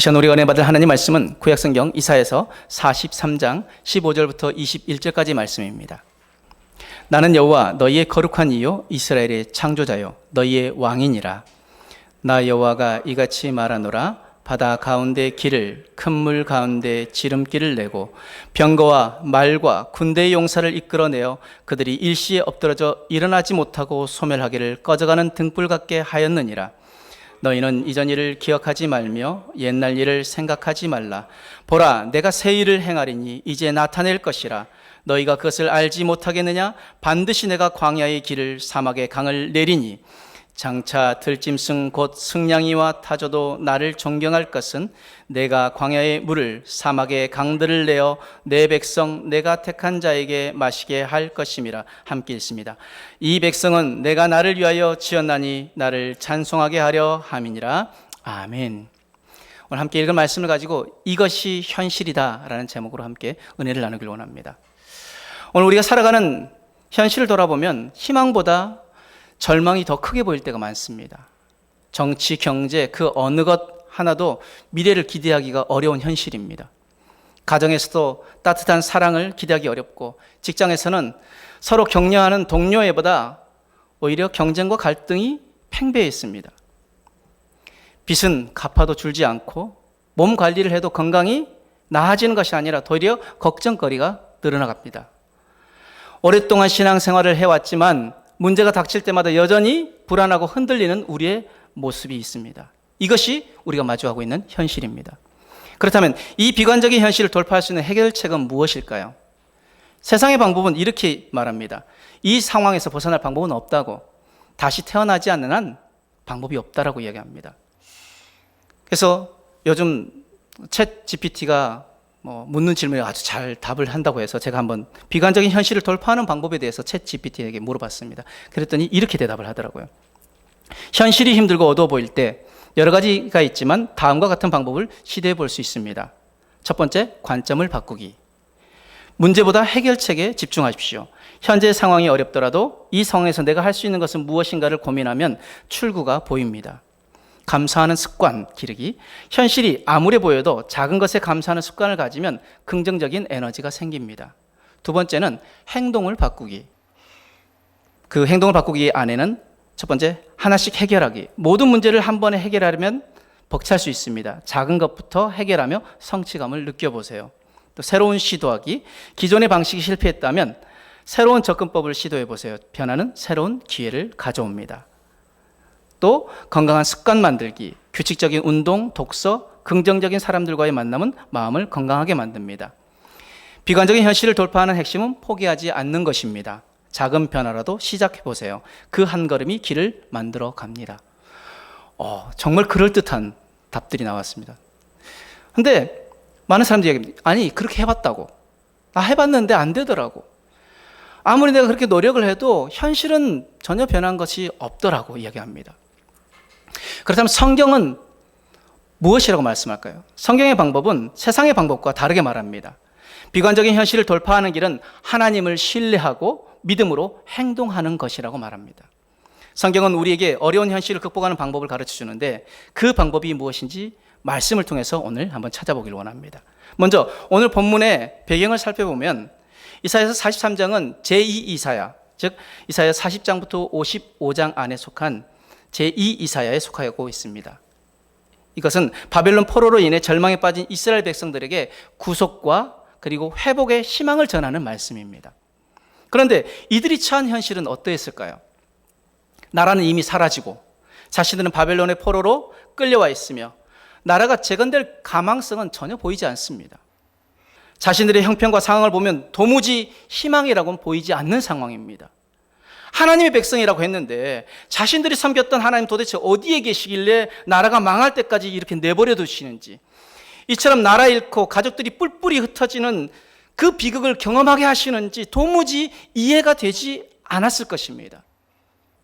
이 시간 우리가 은혜 받을 하나님 말씀은 구약성경 이사야서 43장 15절부터 21절까지 말씀입니다. 나는 여호와 너희의 거룩한 이요 이스라엘의 창조자요 너희의 왕이니라. 나 여호와가 이같이 말하노라. 바다 가운데 길을 큰 물 가운데 지름길을 내고 병거와 말과 군대의 용사를 이끌어내어 그들이 일시에 엎드러져 일어나지 못하고 소멸하기를 꺼져가는 등불 같게 하였느니라. 너희는 이전 일을 기억하지 말며 옛날 일을 생각하지 말라. 보라, 내가 새 일을 행하리니 이제 나타낼 것이라. 너희가 그것을 알지 못하겠느냐? 반드시 내가 광야의 길을 사막의 강을 내리니 장차 들짐승 곧 승냥이와 타조도 나를 존경할 것은 내가 광야의 물을 사막의 강들을 내어 내 백성 내가 택한 자에게 마시게 할 것임이라. 함께 읽습니다. 이 백성은 내가 나를 위하여 지었나니 나를 찬송하게 하려 함이니라. 아멘. 오늘 함께 읽을 말씀을 가지고 이것이 현실이다 라는 제목으로 함께 은혜를 나누길 원합니다. 오늘 우리가 살아가는 현실을 돌아보면 희망보다 절망이 더 크게 보일 때가 많습니다. 정치, 경제, 그 어느 것 하나도 미래를 기대하기가 어려운 현실입니다. 가정에서도 따뜻한 사랑을 기대하기 어렵고 직장에서는 서로 격려하는 동료애보다 오히려 경쟁과 갈등이 팽배했습니다. 빚은 갚아도 줄지 않고 몸 관리를 해도 건강이 나아지는 것이 아니라 도리어 걱정거리가 늘어나갑니다. 오랫동안 신앙생활을 해왔지만 문제가 닥칠 때마다 여전히 불안하고 흔들리는 우리의 모습이 있습니다. 이것이 우리가 마주하고 있는 현실입니다. 그렇다면 이 비관적인 현실을 돌파할 수 있는 해결책은 무엇일까요? 세상의 방법은 이렇게 말합니다. 이 상황에서 벗어날 방법은 없다고, 다시 태어나지 않는 한 방법이 없다라고 이야기합니다. 그래서 요즘 챗 GPT가 묻는 질문에 아주 잘 답을 한다고 해서 제가 한번 비관적인 현실을 돌파하는 방법에 대해서 챗 GPT에게 물어봤습니다. 그랬더니 이렇게 대답을 하더라고요. 현실이 힘들고 어두워 보일 때 여러 가지가 있지만 다음과 같은 방법을 시도해 볼 수 있습니다. 첫 번째, 관점을 바꾸기. 문제보다 해결책에 집중하십시오. 현재 상황이 어렵더라도 이 상황에서 내가 할 수 있는 것은 무엇인가를 고민하면 출구가 보입니다. 감사하는 습관 기르기. 현실이 암울해 보여도 작은 것에 감사하는 습관을 가지면 긍정적인 에너지가 생깁니다. 두 번째는 행동을 바꾸기. 그 행동을 바꾸기 안에는 첫 번째, 하나씩 해결하기. 모든 문제를 한 번에 해결하려면 벅찰 수 있습니다. 작은 것부터 해결하며 성취감을 느껴보세요. 또 새로운 시도하기. 기존의 방식이 실패했다면 새로운 접근법을 시도해 보세요. 변화는 새로운 기회를 가져옵니다. 또 건강한 습관 만들기, 규칙적인 운동, 독서, 긍정적인 사람들과의 만남은 마음을 건강하게 만듭니다. 비관적인 현실을 돌파하는 핵심은 포기하지 않는 것입니다. 작은 변화라도 시작해 보세요. 그 한 걸음이 길을 만들어 갑니다. 정말 그럴듯한 답들이 나왔습니다. 근데 많은 사람들이 얘기합니다. 아니, 그렇게 해봤다고. 나 해봤는데 안 되더라고. 아무리 내가 그렇게 노력을 해도 현실은 전혀 변한 것이 없더라고 이야기합니다. 그렇다면 성경은 무엇이라고 말씀할까요? 성경의 방법은 세상의 방법과 다르게 말합니다. 비관적인 현실을 돌파하는 길은 하나님을 신뢰하고 믿음으로 행동하는 것이라고 말합니다. 성경은 우리에게 어려운 현실을 극복하는 방법을 가르쳐 주는데 그 방법이 무엇인지 말씀을 통해서 오늘 한번 찾아보길 원합니다. 먼저 오늘 본문의 배경을 살펴보면 이사야서 43장은 제2 이사야, 즉 이사야 40장부터 55장 안에 속한 제2 이사야에 속하고 있습니다. 이것은 바벨론 포로로 인해 절망에 빠진 이스라엘 백성들에게 구속과 그리고 회복의 희망을 전하는 말씀입니다. 그런데 이들이 처한 현실은 어떠했을까요? 나라는 이미 사라지고 자신들은 바벨론의 포로로 끌려와 있으며 나라가 재건될 가망성은 전혀 보이지 않습니다. 자신들의 형편과 상황을 보면 도무지 희망이라고는 보이지 않는 상황입니다. 하나님의 백성이라고 했는데 자신들이 섬겼던 하나님 도대체 어디에 계시길래 나라가 망할 때까지 이렇게 내버려 두시는지, 이처럼 나라 잃고 가족들이 뿔뿔이 흩어지는 그 비극을 경험하게 하시는지 도무지 이해가 되지 않았을 것입니다.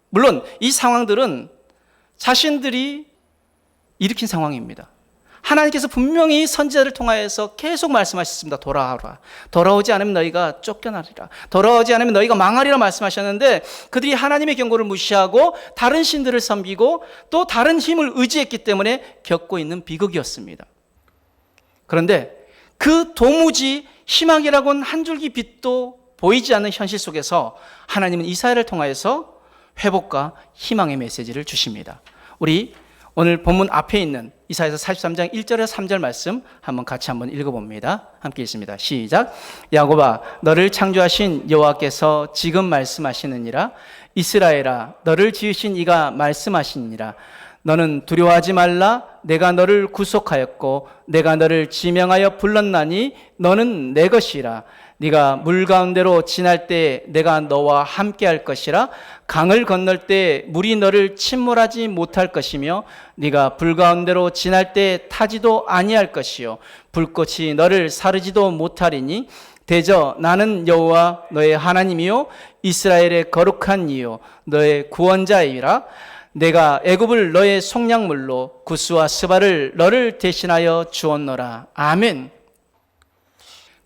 물론 이 상황들은 자신들이 일으킨 상황입니다. 하나님께서 분명히 선지자를 통하여서 계속 말씀하셨습니다. 돌아오라. 돌아오지 않으면 너희가 쫓겨나리라. 돌아오지 않으면 너희가 망하리라 말씀하셨는데 그들이 하나님의 경고를 무시하고 다른 신들을 섬기고 또 다른 힘을 의지했기 때문에 겪고 있는 비극이었습니다. 그런데 그 도무지 희망이라고는 한 줄기 빛도 보이지 않는 현실 속에서 하나님은 이사야를 통하여서 회복과 희망의 메시지를 주십니다. 우리 오늘 본문 앞에 있는 이사야서 43장 1절에서 3절 말씀 같이 한번 읽어봅니다. 함께 읽습니다. 시작. 야곱아, 너를 창조하신 여호와께서 지금 말씀하시느니라. 이스라엘아, 너를 지으신 이가 말씀하시니라. 너는 두려워하지 말라. 내가 너를 구속하였고 내가 너를 지명하여 불렀나니 너는 내 것이라. 네가 물 가운데로 지날 때 내가 너와 함께 할 것이라. 강을 건널 때 물이 너를 침몰하지 못할 것이며 네가 불 가운데로 지날 때 타지도 아니할 것이요 불꽃이 너를 사르지도 못하리니 대저 나는 여호와 너의 하나님이요 이스라엘의 거룩한 이요 너의 구원자이라. 내가 애굽을 너의 속량물로 구스와 스바를 너를 대신하여 주었노라. 아멘.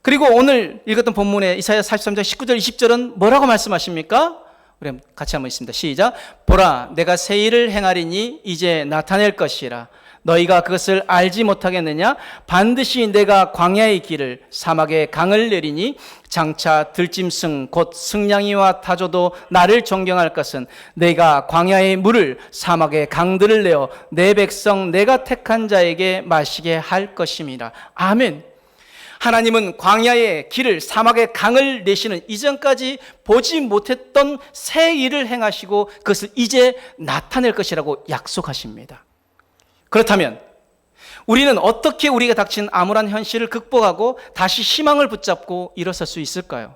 그리고 오늘 읽었던 본문의 이사야 43장 19절 20절은 뭐라고 말씀하십니까? 우리 같이 한번 있습니다. 시작. 보라, 내가 새 일을 행하리니 이제 나타낼 것이라. 너희가 그것을 알지 못하겠느냐? 반드시 내가 광야의 길을 사막에 강을 내리니 장차 들짐승 곧 승냥이와 타조도 나를 존경할 것은 내가 광야의 물을 사막의 강들을 내어 내 백성 내가 택한 자에게 마시게 할 것임이라. 아멘. 하나님은 광야의 길을 사막의 강을 내시는 이전까지 보지 못했던 새 일을 행하시고 그것을 이제 나타낼 것이라고 약속하십니다. 그렇다면 우리는 어떻게 우리가 닥친 암울한 현실을 극복하고 다시 희망을 붙잡고 일어설 수 있을까요?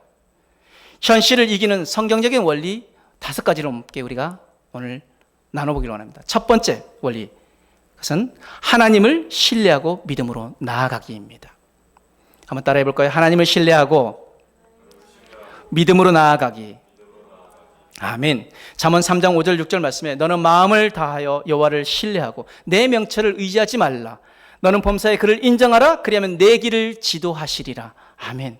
현실을 이기는 성경적인 원리 5가지로 함께 우리가 오늘 나눠보기로 합니다. 첫 번째 원리, 그것은 하나님을 신뢰하고 믿음으로 나아가기입니다. 한번 따라해 볼까요? 하나님을 신뢰하고 믿음으로 나아가기. 아멘. 잠언 3장 5절 6절 말씀에 너는 마음을 다하여 여호와를 신뢰하고 내 명철을 의지하지 말라. 너는 범사에 그를 인정하라. 그리하면 내 길을 지도하시리라. 아멘.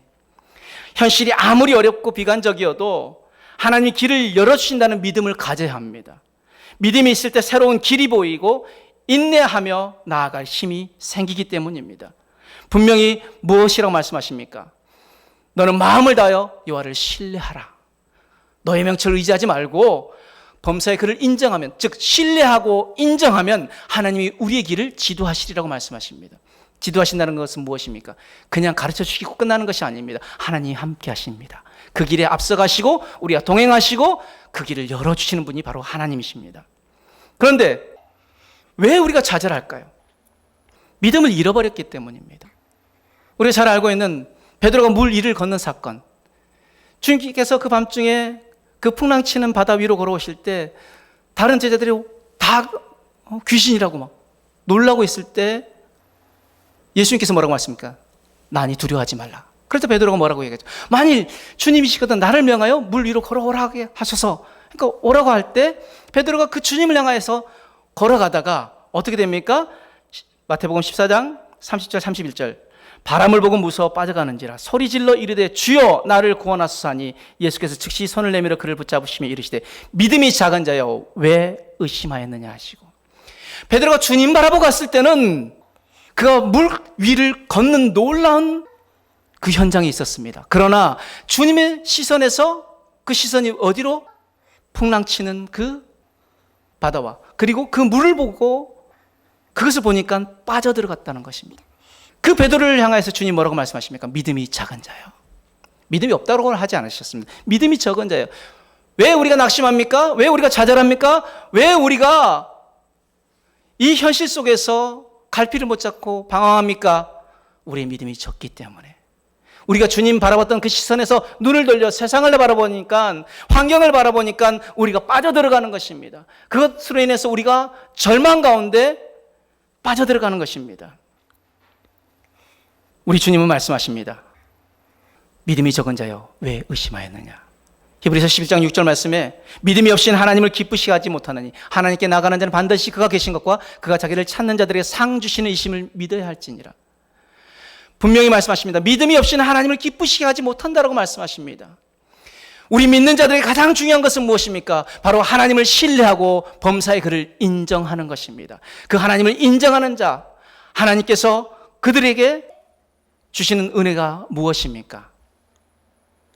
현실이 아무리 어렵고 비관적이어도 하나님이 길을 열어주신다는 믿음을 가져야 합니다. 믿음이 있을 때 새로운 길이 보이고 인내하며 나아갈 힘이 생기기 때문입니다. 분명히 무엇이라고 말씀하십니까? 너는 마음을 다하여 여호와를 신뢰하라. 너의 명철을 의지하지 말고 범사의 그를 인정하면, 즉 신뢰하고 인정하면 하나님이 우리의 길을 지도하시리라고 말씀하십니다. 지도하신다는 것은 무엇입니까? 그냥 가르쳐 주시고 끝나는 것이 아닙니다. 하나님이 함께 하십니다. 그 길에 앞서가시고 우리가 동행하시고 그 길을 열어주시는 분이 바로 하나님이십니다. 그런데 왜 우리가 좌절할까요? 믿음을 잃어버렸기 때문입니다. 우리가 잘 알고 있는 베드로가 물 위를 걷는 사건, 주님께서 그 밤중에 그 풍랑치는 바다 위로 걸어오실 때 다른 제자들이 다 귀신이라고 막 놀라고 있을 때 예수님께서 뭐라고 말씀합니까? 나니 두려워하지 말라. 그럴 때 베드로가 뭐라고 얘기했죠? 만일 주님이시거든 나를 명하여 물 위로 걸어오라게 하셔서, 그러니까 오라고 할 때 베드로가 그 주님을 향하여서 걸어가다가 어떻게 됩니까? 마태복음 14장 30절 31절 바람을 보고 무서워 빠져가는지라 소리질러 이르되 주여 나를 구원하소서 하니 예수께서 즉시 손을 내밀어 그를 붙잡으시며 이르시되 믿음이 작은 자여 왜 의심하였느냐 하시고, 베드로가 주님 바라보고 갔을 때는 그가 물 위를 걷는 놀라운 그 현장이 있었습니다. 그러나 주님의 시선에서 그 시선이 어디로? 풍랑치는 그 바다와 그리고 그 물을 보고 그것을 보니까 빠져들어갔다는 것입니다. 그 베드로를 향해서 주님 뭐라고 말씀하십니까? 믿음이 작은 자요. 믿음이 없다고는 하지 않으셨습니다. 믿음이 적은 자요. 왜 우리가 낙심합니까? 왜 우리가 좌절합니까? 왜 우리가 이 현실 속에서 갈피를 못 잡고 방황합니까? 우리의 믿음이 적기 때문에. 우리가 주님 바라봤던 그 시선에서 눈을 돌려 세상을 바라보니까, 환경을 바라보니까 우리가 빠져들어가는 것입니다. 그것으로 인해서 우리가 절망 가운데 빠져들어가는 것입니다. 우리 주님은 말씀하십니다. 믿음이 적은 자여 왜 의심하였느냐. 히브리서 11장 6절 말씀에 믿음이 없이는 하나님을 기쁘시게 하지 못하느니 하나님께 나가는 자는 반드시 그가 계신 것과 그가 자기를 찾는 자들에게 상 주시는 이심을 믿어야 할지니라. 분명히 말씀하십니다. 믿음이 없이는 하나님을 기쁘시게 하지 못한다라고 말씀하십니다. 우리 믿는 자들의 가장 중요한 것은 무엇입니까? 바로 하나님을 신뢰하고 범사의 그를 인정하는 것입니다. 그 하나님을 인정하는 자, 하나님께서 그들에게 주시는 은혜가 무엇입니까?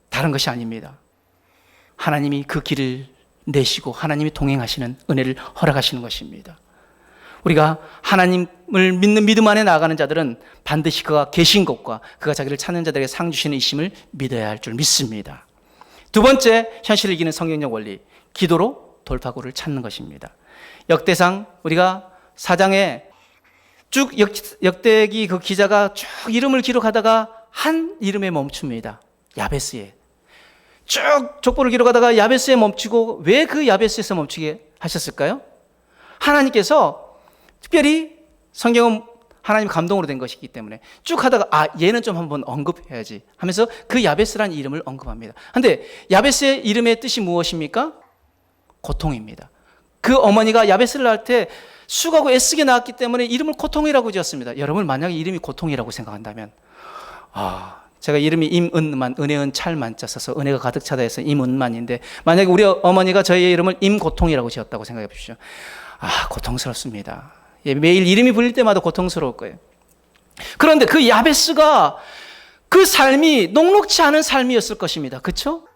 다른 것이 아닙니다. 하나님이 그 길을 내시고 하나님이 동행하시는 은혜를 허락하시는 것입니다. 우리가 하나님을 믿는 믿음 안에 나아가는 자들은 반드시 그가 계신 것과 그가 자기를 찾는 자들에게 상 주시는 이심을 믿어야 할 줄 믿습니다. 두 번째, 현실을 이기는 성경적 원리, 기도로 돌파구를 찾는 것입니다. 역대상 우리가 4장에 쭉 역대기 그 기자가 쭉 이름을 기록하다가 한 이름에 멈춥니다. 야베스에. 쭉 족보를 기록하다가 야베스에 멈추고, 왜 그 야베스에서 멈추게 하셨을까요? 하나님께서 특별히, 성경은 하나님 감동으로 된 것이기 때문에 쭉 하다가 얘는 좀 한번 언급해야지 하면서 그 야베스라는 이름을 언급합니다. 그런데 야베스의 이름의 뜻이 무엇입니까? 고통입니다. 그 어머니가 야베스를 낳을 때 수고하고 애쓰게 낳았기 때문에 이름을 고통이라고 지었습니다. 여러분, 만약에 이름이 고통이라고 생각한다면, 제가 이름이 임은만, 은혜은 찰만자 써서 은혜가 가득 차다 해서 임은만인데, 만약에 우리 어머니가 저희의 이름을 임고통이라고 지었다고 생각해 보십시오. 고통스럽습니다. 매일 이름이 불릴 때마다 고통스러울 거예요. 그런데 그 야베스가 그 삶이 녹록지 않은 삶이었을 것입니다. 그렇죠?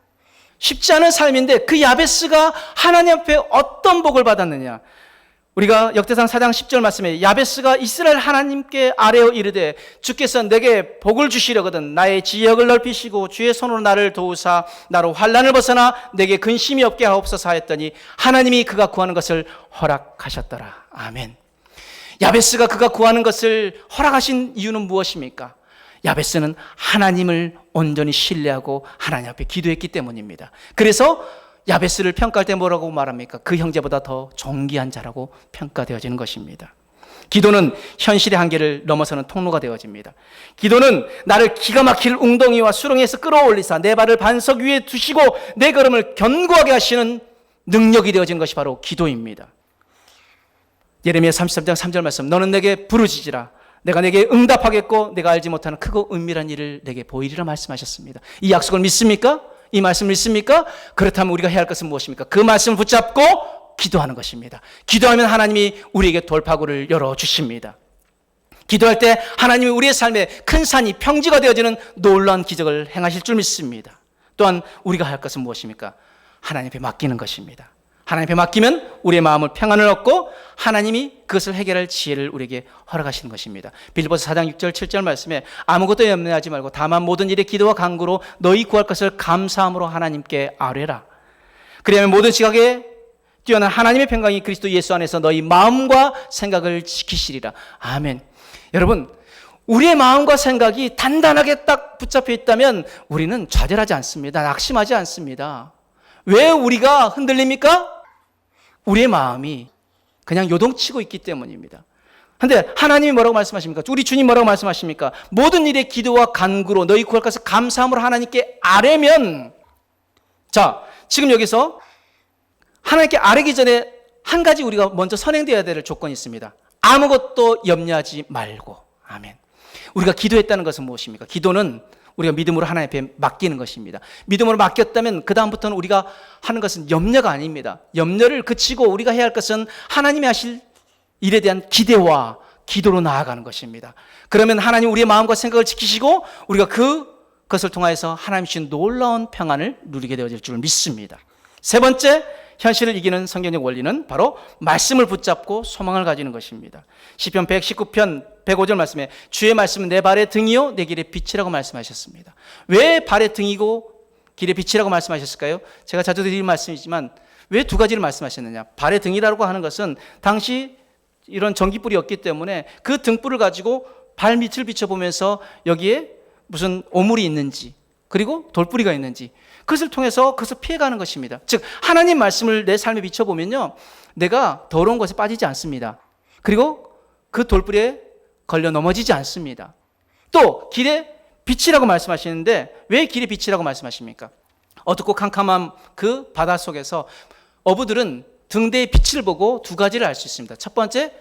쉽지 않은 삶인데 그 야베스가 하나님 앞에 어떤 복을 받았느냐. 우리가 역대상 4장 10절 말씀에 야베스가 이스라엘 하나님께 아뢰어 이르되 주께서 내게 복을 주시려거든 나의 지역을 넓히시고 주의 손으로 나를 도우사 나로 환난을 벗어나 내게 근심이 없게 하옵소서 하였더니 하나님이 그가 구하는 것을 허락하셨더라. 아멘. 야베스가 그가 구하는 것을 허락하신 이유는 무엇입니까? 야베스는 하나님을 온전히 신뢰하고 하나님 앞에 기도했기 때문입니다. 그래서 야베스를 평가할 때 뭐라고 말합니까? 그 형제보다 더 존귀한 자라고 평가되어지는 것입니다. 기도는 현실의 한계를 넘어서는 통로가 되어집니다. 기도는 나를 기가 막힐 웅덩이와 수렁에서 끌어올리사 내 발을 반석 위에 두시고 내 걸음을 견고하게 하시는 능력이 되어진 것이 바로 기도입니다. 예레미야 33장 3절 말씀, 너는 내게 부르짖으라 내가 내게 응답하겠고 내가 알지 못하는 크고 은밀한 일을 내게 보이리라 말씀하셨습니다. 이 약속을 믿습니까? 이 말씀을 믿습니까? 그렇다면 우리가 해야 할 것은 무엇입니까? 그 말씀을 붙잡고 기도하는 것입니다. 기도하면 하나님이 우리에게 돌파구를 열어주십니다. 기도할 때 하나님이 우리의 삶에 큰 산이 평지가 되어지는 놀라운 기적을 행하실 줄 믿습니다. 또한 우리가 할 것은 무엇입니까? 하나님 앞에 맡기는 것입니다. 하나님 앞에 맡기면 우리의 마음을 평안을 얻고 하나님이 그것을 해결할 지혜를 우리에게 허락하시는 것입니다. 빌립보서 4장 6절 7절 말씀에 아무것도 염려하지 말고 다만 모든 일에 기도와 간구로 너희 구할 것을 감사함으로 하나님께 아뢰라. 그리하면 모든 지각에 뛰어난 하나님의 평강이 그리스도 예수 안에서 너희 마음과 생각을 지키시리라. 아멘. 여러분, 우리의 마음과 생각이 단단하게 딱 붙잡혀 있다면 우리는 좌절하지 않습니다. 낙심하지 않습니다. 왜 우리가 흔들립니까? 우리의 마음이 그냥 요동치고 있기 때문입니다. 그런데 하나님이 뭐라고 말씀하십니까? 우리 주님 뭐라고 말씀하십니까? 모든 일에 기도와 간구로 너희 구할 것을 감사함으로 하나님께 아뢰면, 자, 지금 여기서 하나님께 아뢰기 전에 한 가지 우리가 먼저 선행되어야 될 조건이 있습니다. 아무것도 염려하지 말고. 아멘. 우리가 기도했다는 것은 무엇입니까? 기도는 우리가 믿음으로 하나님 앞에 맡기는 것입니다. 믿음으로 맡겼다면 그 다음부터는 우리가 하는 것은 염려가 아닙니다. 염려를 그치고 우리가 해야 할 것은 하나님이 하실 일에 대한 기대와 기도로 나아가는 것입니다. 그러면 하나님 우리의 마음과 생각을 지키시고 우리가 그것을 통하여서 하나님 주신 놀라운 평안을 누리게 되어질 줄 믿습니다. 세 번째, 현실을 이기는 성경적 원리는 바로 말씀을 붙잡고 소망을 가지는 것입니다. 시편 119편 105절 말씀에 주의 말씀은 내 발의 등이요 내 길의 빛이라고 말씀하셨습니다. 왜 발의 등이고 길의 빛이라고 말씀하셨을까요? 제가 자주 드리는 말씀이지만 왜 두 가지를 말씀하셨느냐? 발의 등이라고 하는 것은 당시 이런 전기불이 없기 때문에 그 등불을 가지고 발 밑을 비춰보면서 여기에 무슨 오물이 있는지 그리고 돌뿌리가 있는지 그것을 통해서 그것을 피해가는 것입니다. 즉 하나님 말씀을 내 삶에 비춰보면요, 내가 더러운 것에 빠지지 않습니다. 그리고 그 돌뿌리에 걸려 넘어지지 않습니다. 또 길의 빛이라고 말씀하시는데 왜 길의 빛이라고 말씀하십니까? 어둡고 캄캄한 그 바다 속에서 어부들은 등대의 빛을 보고 두 가지를 알 수 있습니다. 첫 번째,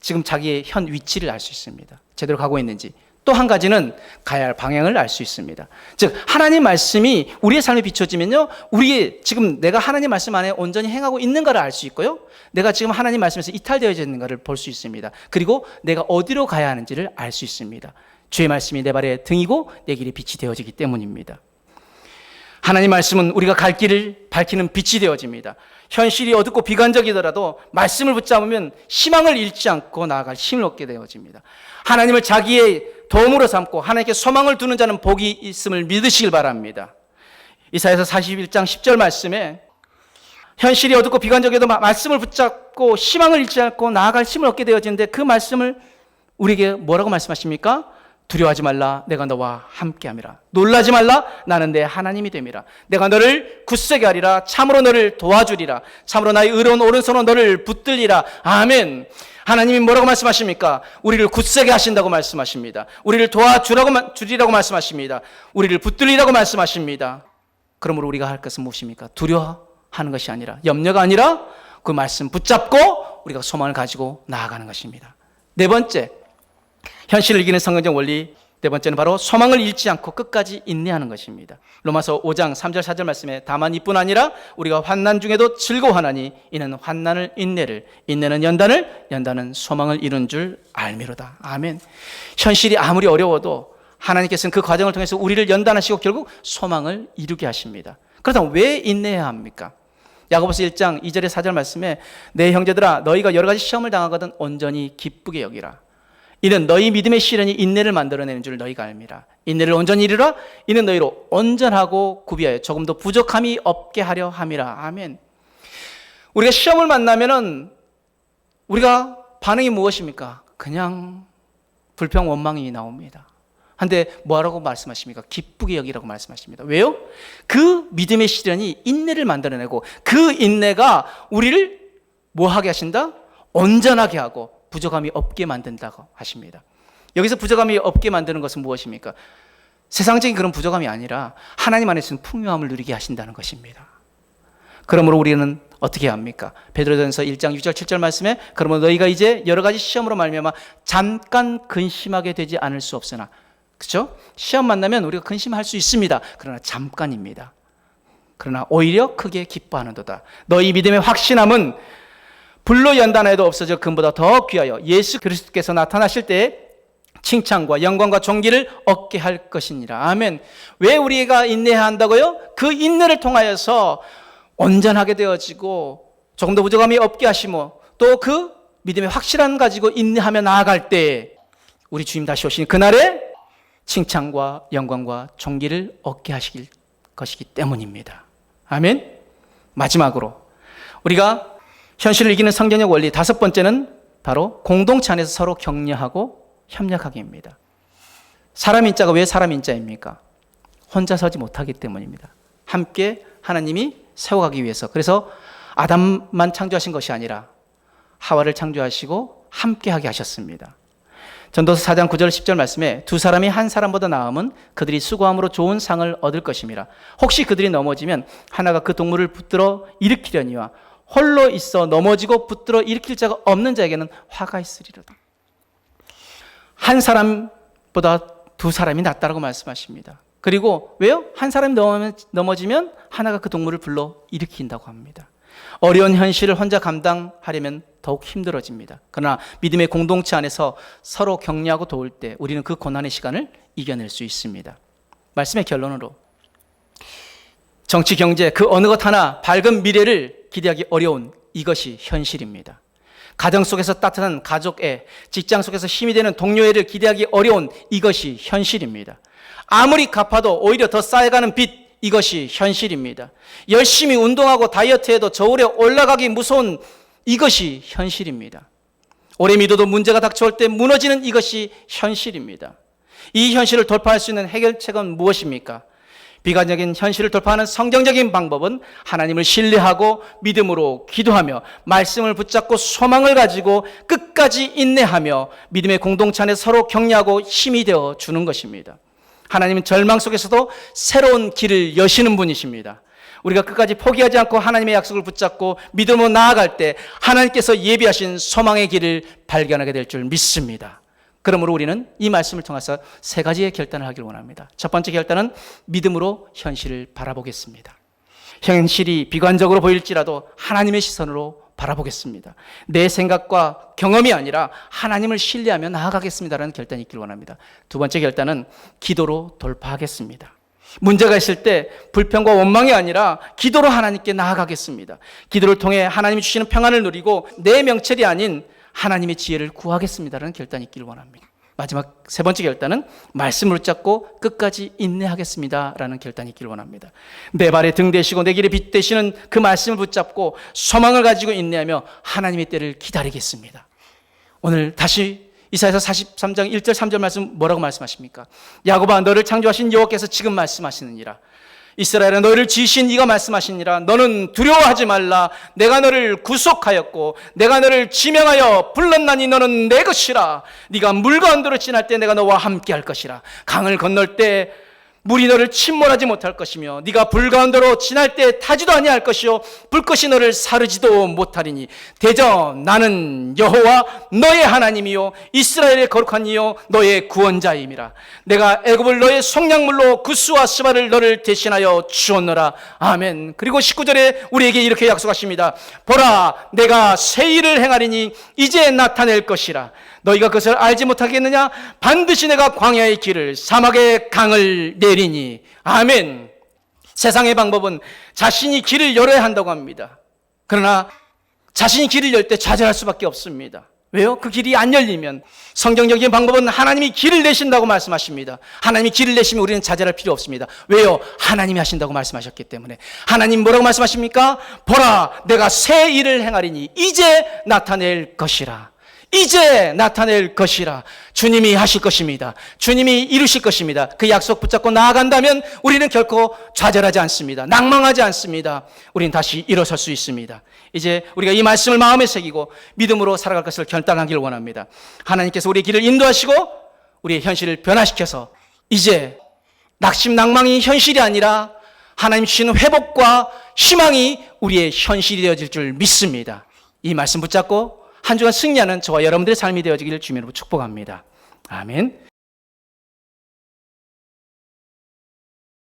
지금 자기의 현 위치를 알 수 있습니다. 제대로 가고 있는지. 또 한 가지는 가야 할 방향을 알 수 있습니다. 즉 하나님 말씀이 우리의 삶에 비춰지면요, 우리 지금 내가 하나님 말씀 안에 온전히 행하고 있는가를 알 수 있고요, 내가 지금 하나님 말씀에서 이탈되어져 있는가를 볼 수 있습니다. 그리고 내가 어디로 가야 하는지를 알 수 있습니다. 주의 말씀이 내 발의 등이고 내 길의 빛이 되어지기 때문입니다. 하나님 말씀은 우리가 갈 길을 밝히는 빛이 되어집니다. 현실이 어둡고 비관적이더라도 말씀을 붙잡으면 희망을 잃지 않고 나아갈 힘을 얻게 되어집니다. 하나님을 자기의 도움으로 삼고 하나님께 소망을 두는 자는 복이 있음을 믿으시길 바랍니다. 이사야서 41장 10절 말씀에 현실이 어둡고 비관적이어도 말씀을 붙잡고 희망을 잃지 않고 나아갈 힘을 얻게 되어지는데 그 말씀을 우리에게 뭐라고 말씀하십니까? 두려워하지 말라, 내가 너와 함께함이라. 놀라지 말라, 나는 내 하나님이 됨이라. 내가 너를 굳세게 하리라. 참으로 너를 도와주리라. 참으로 나의 의로운 오른손으로 너를 붙들리라. 아멘. 하나님이 뭐라고 말씀하십니까? 우리를 굳세게 하신다고 말씀하십니다. 우리를 도와주리라고 말씀하십니다. 우리를 붙들리라고 말씀하십니다. 그러므로 우리가 할 것은 무엇입니까? 두려워하는 것이 아니라, 염려가 아니라 그 말씀 붙잡고 우리가 소망을 가지고 나아가는 것입니다. 네 번째, 현실을 이기는 성경적 원리, 네 번째는 바로 소망을 잃지 않고 끝까지 인내하는 것입니다. 로마서 5장 3절 4절 말씀에 다만 이뿐 아니라 우리가 환난 중에도 즐거워하나니 이는 환난을 인내를, 인내는 연단을, 연단은 소망을 이룬 줄 알미로다. 아멘. 현실이 아무리 어려워도 하나님께서는 그 과정을 통해서 우리를 연단하시고 결국 소망을 이루게 하십니다. 그렇다면 왜 인내해야 합니까? 야고보서 1장 2절의 4절 말씀에 내 형제들아 너희가 여러 가지 시험을 당하거든 온전히 기쁘게 여기라. 이는 너희 믿음의 시련이 인내를 만들어내는 줄 너희가 알미라. 인내를 온전히 이루라. 이는 너희로 온전하고 구비하여 조금도 부족함이 없게 하려 함이라. 아멘. 우리가 시험을 만나면은 우리가 반응이 무엇입니까? 그냥 불평 원망이 나옵니다. 한데 뭐라고 말씀하십니까? 기쁘게 여기라고 말씀하십니다. 왜요? 그 믿음의 시련이 인내를 만들어내고 그 인내가 우리를 뭐하게 하신다? 온전하게 하고 부족함이 없게 만든다고 하십니다. 여기서 부족함이 없게 만드는 것은 무엇입니까? 세상적인 그런 부족함이 아니라 하나님 안에서는 풍요함을 누리게 하신다는 것입니다. 그러므로 우리는 어떻게 합니까? 베드로전서 1장 6절 7절 말씀에 그러므로 너희가 이제 여러 가지 시험으로 말미암아 잠깐 근심하게 되지 않을 수 없으나, 그렇죠? 시험 만나면 우리가 근심할 수 있습니다. 그러나 잠깐입니다. 그러나 오히려 크게 기뻐하는도다. 너희 믿음의 확신함은 불로 연단해도 없어져 금보다 더 귀하여 예수 그리스도께서 나타나실 때에 칭찬과 영광과 존귀를 얻게 할 것이니라. 아멘. 왜 우리가 인내해야 한다고요? 그 인내를 통하여서 온전하게 되어지고 조금 더 부족함이 없게 하시고 또 그 믿음의 확실함 가지고 인내하며 나아갈 때 우리 주님 다시 오시는 그날에 칭찬과 영광과 존귀를 얻게 하실 것이기 때문입니다. 아멘. 마지막으로 우리가 현실을 이기는 성경적 원리 다섯 번째는 바로 공동체 안에서 서로 격려하고 협력하기입니다. 사람 인자가 왜 사람 인자입니까? 혼자 서지 못하기 때문입니다. 함께 하나님이 세워가기 위해서. 그래서 아담만 창조하신 것이 아니라 하와를 창조하시고 함께하게 하셨습니다. 전도서 4장 9절 10절 말씀에 두 사람이 한 사람보다 나음은 그들이 수고함으로 좋은 상을 얻을 것임이라. 혹시 그들이 넘어지면 하나가 그 동물을 붙들어 일으키려니와 홀로 있어 넘어지고 붙들어 일으킬 자가 없는 자에게는 화가 있으리로다. 한 사람보다 두 사람이 낫다라고 말씀하십니다. 그리고 왜요? 한 사람이 넘어지면 하나가 그 동물을 불러 일으킨다고 합니다. 어려운 현실을 혼자 감당하려면 더욱 힘들어집니다. 그러나 믿음의 공동체 안에서 서로 격려하고 도울 때 우리는 그 고난의 시간을 이겨낼 수 있습니다. 말씀의 결론으로 정치, 경제 그 어느 것 하나 밝은 미래를 기대하기 어려운 이것이 현실입니다. 가정 속에서 따뜻한 가족애, 직장 속에서 힘이 되는 동료애를 기대하기 어려운 이것이 현실입니다. 아무리 갚아도 오히려 더 쌓여가는 빚, 이것이 현실입니다. 열심히 운동하고 다이어트해도 저울에 올라가기 무서운 이것이 현실입니다. 오래 믿어도 문제가 닥쳐올 때 무너지는 이것이 현실입니다. 이 현실을 돌파할 수 있는 해결책은 무엇입니까? 비관적인 현실을 돌파하는 성경적인 방법은 하나님을 신뢰하고 믿음으로 기도하며 말씀을 붙잡고 소망을 가지고 끝까지 인내하며 믿음의 공동체 안에 서로 격려하고 힘이 되어 주는 것입니다. 하나님은 절망 속에서도 새로운 길을 여시는 분이십니다. 우리가 끝까지 포기하지 않고 하나님의 약속을 붙잡고 믿음으로 나아갈 때 하나님께서 예비하신 소망의 길을 발견하게 될 줄 믿습니다. 그러므로 우리는 이 말씀을 통해서 세 가지의 결단을 하길 원합니다. 첫 번째 결단은 믿음으로 현실을 바라보겠습니다. 현실이 비관적으로 보일지라도 하나님의 시선으로 바라보겠습니다. 내 생각과 경험이 아니라 하나님을 신뢰하며 나아가겠습니다라는 결단이 있길 원합니다. 두 번째 결단은 기도로 돌파하겠습니다. 문제가 있을 때 불평과 원망이 아니라 기도로 하나님께 나아가겠습니다. 기도를 통해 하나님이 주시는 평안을 누리고 내 명철이 아닌 하나님의 지혜를 구하겠습니다라는 결단이 있길 원합니다. 마지막 세 번째 결단은 말씀을 붙잡고 끝까지 인내하겠습니다라는 결단이 있길 원합니다. 내 발에 등 대시고 내 길에 빛 되시는 그 말씀을 붙잡고 소망을 가지고 인내하며 하나님의 때를 기다리겠습니다. 오늘 다시 이사야서 43장 1절 3절 말씀 뭐라고 말씀하십니까? 야곱아 너를 창조하신 여호와께서 지금 말씀하시느니라. 이스라엘아 너를 지으신 이가 말씀하시니라. 너는 두려워하지 말라. 내가 너를 구속하였고 내가 너를 지명하여 불렀나니 너는 내 것이라. 네가 물과 언도를 지날 때 내가 너와 함께 할 것이라. 강을 건널 때 물이 너를 침몰하지 못할 것이며 네가 불 가운데로 지날 때 타지도 아니할 것이요 불꽃이 너를 사르지도 못하리니 대저 나는 여호와 너의 하나님이요 이스라엘의 거룩한 이요 너의 구원자임이라. 내가 애굽을 너의 속량물로 구스와 스바를 너를 대신하여 주었노라. 아멘. 그리고 19절에 우리에게 이렇게 약속하십니다. 보라 내가 새 일을 행하리니 이제 나타낼 것이라. 너희가 그것을 알지 못하겠느냐? 반드시 내가 광야의 길을 사막의 강을 내리니. 아멘. 세상의 방법은 자신이 길을 열어야 한다고 합니다. 그러나 자신이 길을 열 때 좌절할 수밖에 없습니다. 왜요? 그 길이 안 열리면 성경적인 방법은 하나님이 길을 내신다고 말씀하십니다. 하나님이 길을 내시면 우리는 좌절할 필요 없습니다. 왜요? 하나님이 하신다고 말씀하셨기 때문에. 하나님 뭐라고 말씀하십니까? 보라 내가 새 일을 행하리니 이제 나타낼 것이라. 이제 나타낼 것이라. 주님이 하실 것입니다. 주님이 이루실 것입니다. 그 약속 붙잡고 나아간다면 우리는 결코 좌절하지 않습니다. 낭망하지 않습니다. 우리는 다시 일어설 수 있습니다. 이제 우리가 이 말씀을 마음에 새기고 믿음으로 살아갈 것을 결단하기를 원합니다. 하나님께서 우리의 길을 인도하시고 우리의 현실을 변화시켜서 이제 낙심 낭망이 현실이 아니라 하나님 주시는 회복과 희망이 우리의 현실이 되어질 줄 믿습니다. 이 말씀 붙잡고 한 주간 승리하는 저와 여러분들의 삶이 되어지기를 주님으로 축복합니다. 아멘.